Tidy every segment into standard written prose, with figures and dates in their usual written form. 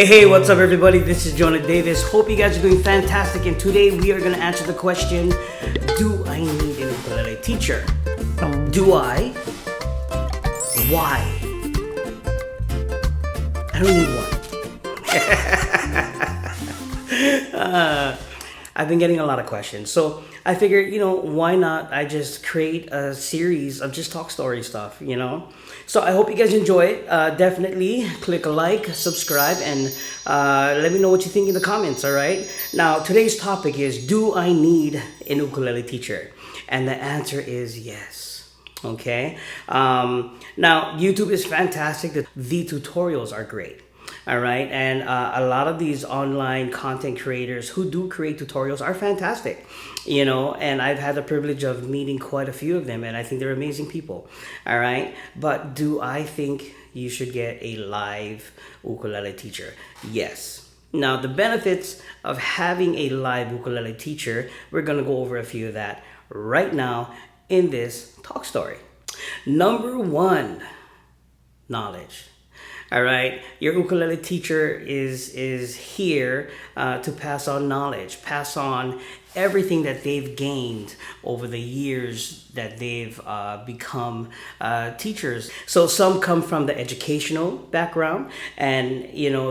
Hey, what's up everybody? This is Jonah Davis. Hope you guys are doing fantastic, and today we are going to answer the question, do I need an ukulele teacher? Do I? Why? I don't need one. I've been getting a lot of questions, so I figured, why not I just create a series of just talk story stuff, So I hope you guys enjoy it. Definitely click a like, subscribe, and let me know what you think in the comments, all right? Now, today's topic is, do I need an ukulele teacher? And the answer is yes. Okay? Now, YouTube is fantastic. The tutorials are great. All right, and a lot of these online content creators who do create tutorials are fantastic, and I've had the privilege of meeting quite a few of them, and I think they're amazing people. All right, but do I think you should get a live ukulele teacher? Yes. Now, the benefits of having a live ukulele teacher, we're going to go over a few of that right now in this talk story. Number one, knowledge. All right, your ukulele teacher is here to pass on knowledge, pass on everything that they've gained over the years that they've become teachers. So some come from the educational background, and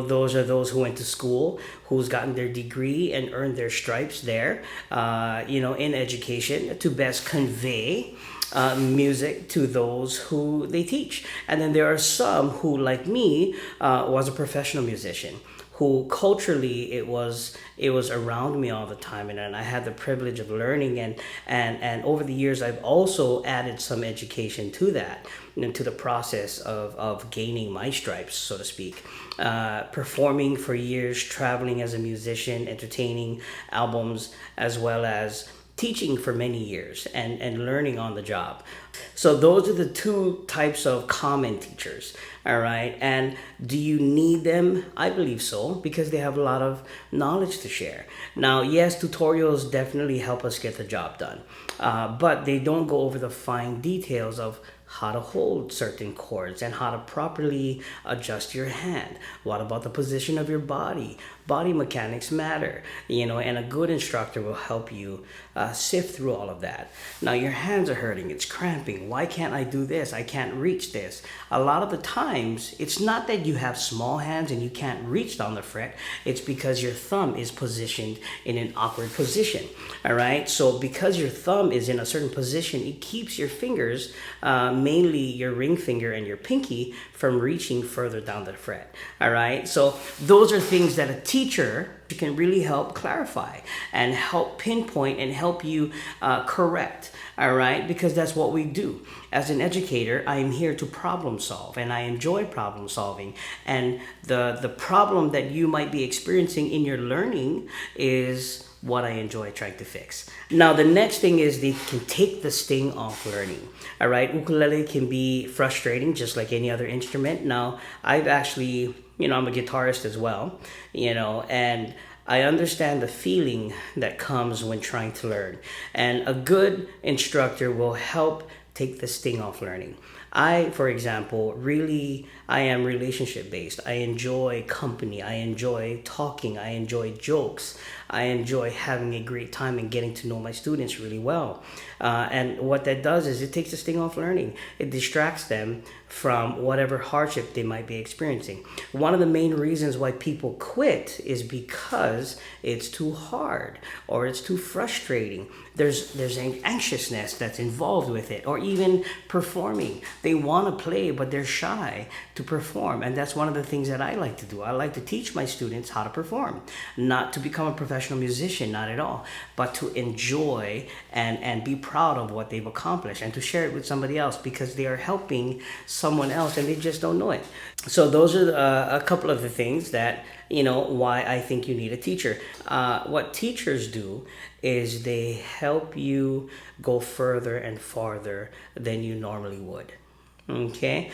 those are those who went to school, who's gotten their degree and earned their stripes there, in education to best convey music to those who they teach. And then there are some who, like me, was a professional musician, who culturally it was around me all the time, and I had the privilege of learning, and over the years I've also added some education to that, to the process of gaining my stripes, so to speak. Performing for years, traveling as a musician, entertaining albums, as well as teaching for many years and learning on the job. So those are the two types of common teachers, all right? And do you need them? I believe so, because they have a lot of knowledge to share. Now, yes, tutorials definitely help us get the job done, but they don't go over the fine details of how to hold certain chords and how to properly adjust your hand. What about the position of your body? Body mechanics matter, and a good instructor will help you sift through all of that. Now, your hands are hurting, it's cramping. Why can't I do this? I can't reach this. A lot of the times, it's not that you have small hands and you can't reach down the fret. It's because your thumb is positioned in an awkward position, all right? So because your thumb is in a certain position, it keeps your fingers, mainly your ring finger and your pinky, from reaching further down the fret, all right? So those are things that a teacher can really help clarify and help pinpoint and help you correct, all right? Because that's what we do. As an educator, I am here to problem solve, and I enjoy problem solving. And the problem that you might be experiencing in your learning is what I enjoy trying to fix. Now, the next thing is they can take the sting off learning. All right, ukulele can be frustrating just like any other instrument. Now, I've actually, I'm a guitarist as well, and I understand the feeling that comes when trying to learn. And a good instructor will help take the sting off learning. I, for example, I am relationship based. I enjoy company. I enjoy talking. I enjoy jokes. I enjoy having a great time and getting to know my students really well. And what that does is it takes the sting off learning. It distracts them from whatever hardship they might be experiencing. One of the main reasons why people quit is because it's too hard or it's too frustrating. There's an anxiousness that's involved with it, or even performing. They want to play, but they're shy to perform. And that's one of the things that I like to do. I like to teach my students how to perform, not to become a professional musician, not at all, but to enjoy and be proud of what they've accomplished and to share it with somebody else, because they are helping someone else and they just don't know it. So those are a couple of the things that, why I think you need a teacher. What teachers do is they help you go further and farther than you normally would. Okay,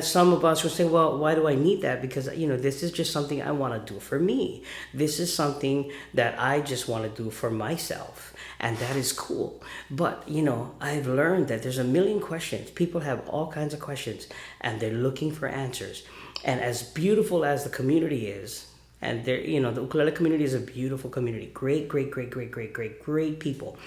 some of us will say, well, why do I need that? Because, this is just something I want to do for me. This is something that I just want to do for myself. And that is cool. But, I've learned that there's a million questions. People have all kinds of questions and they're looking for answers. And as beautiful as the community is, and there, the ukulele community is a beautiful community. Great, great, great, great, great, great, great people.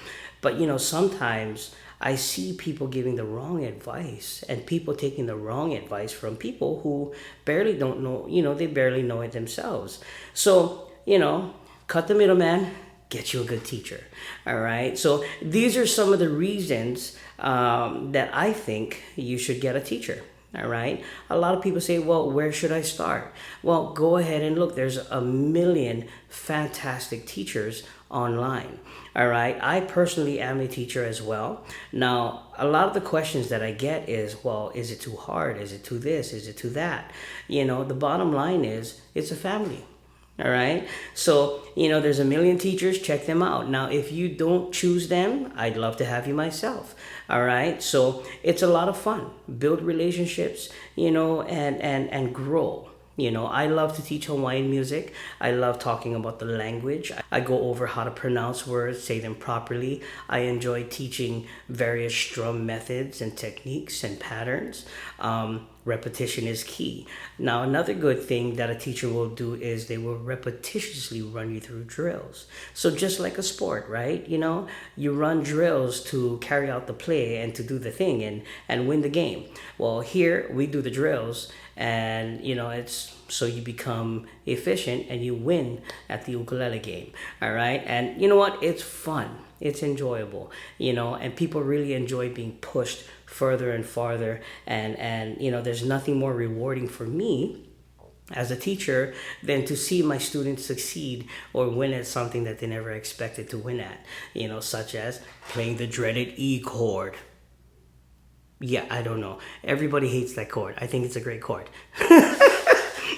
But sometimes I see people giving the wrong advice, and people taking the wrong advice from people who barely don't know, they barely know it themselves. So, cut the middleman, get you a good teacher. All right. So these are some of the reasons that I think you should get a teacher. All right. A lot of people say, well, where should I start? Well, go ahead and look. There's a million fantastic teachers online. All right. I personally am a teacher as well. Now, a lot of the questions that I get is, well, is it too hard? Is it too this? Is it too that? The bottom line is it's a family. All right. So, there's a million teachers. Check them out. Now, if you don't choose them, I'd love to have you myself. All right. So it's a lot of fun. Build relationships, and grow. I love to teach Hawaiian music. I love talking about the language. I go over how to pronounce words, say them properly. I enjoy teaching various strum methods and techniques and patterns. Repetition is key. Now, another good thing that a teacher will do is they will repetitiously run you through drills. So just like a sport, right? You run drills to carry out the play and to do the thing and win the game. Well, here we do the drills, and it's so you become efficient and you win at the ukulele game. All right. And you know what? It's fun. It's enjoyable, and people really enjoy being pushed further and farther. And there's nothing more rewarding for me as a teacher than to see my students succeed or win at something that they never expected to win at, such as playing the dreaded E chord. Yeah, I don't know. Everybody hates that chord. I think it's a great chord.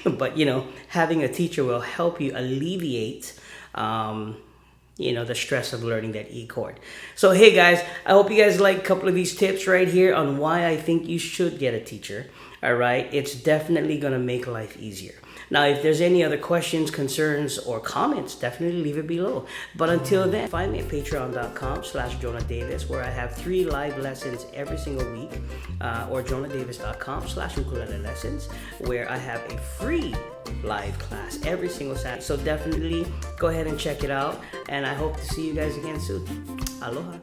But, having a teacher will help you alleviate, the stress of learning that E chord. So, hey guys, I hope you guys like a couple of these tips right here on why I think you should get a teacher. All right. It's definitely going to make life easier. Now, if there's any other questions, concerns, or comments, definitely leave it below. But until then, find me at patreon.com/Jonah Davis, where I have 3 live lessons every single week, or jonahdavis.com/ukulele lessons, where I have a free live class every single Saturday. So definitely go ahead and check it out. And I hope to see you guys again soon. Aloha.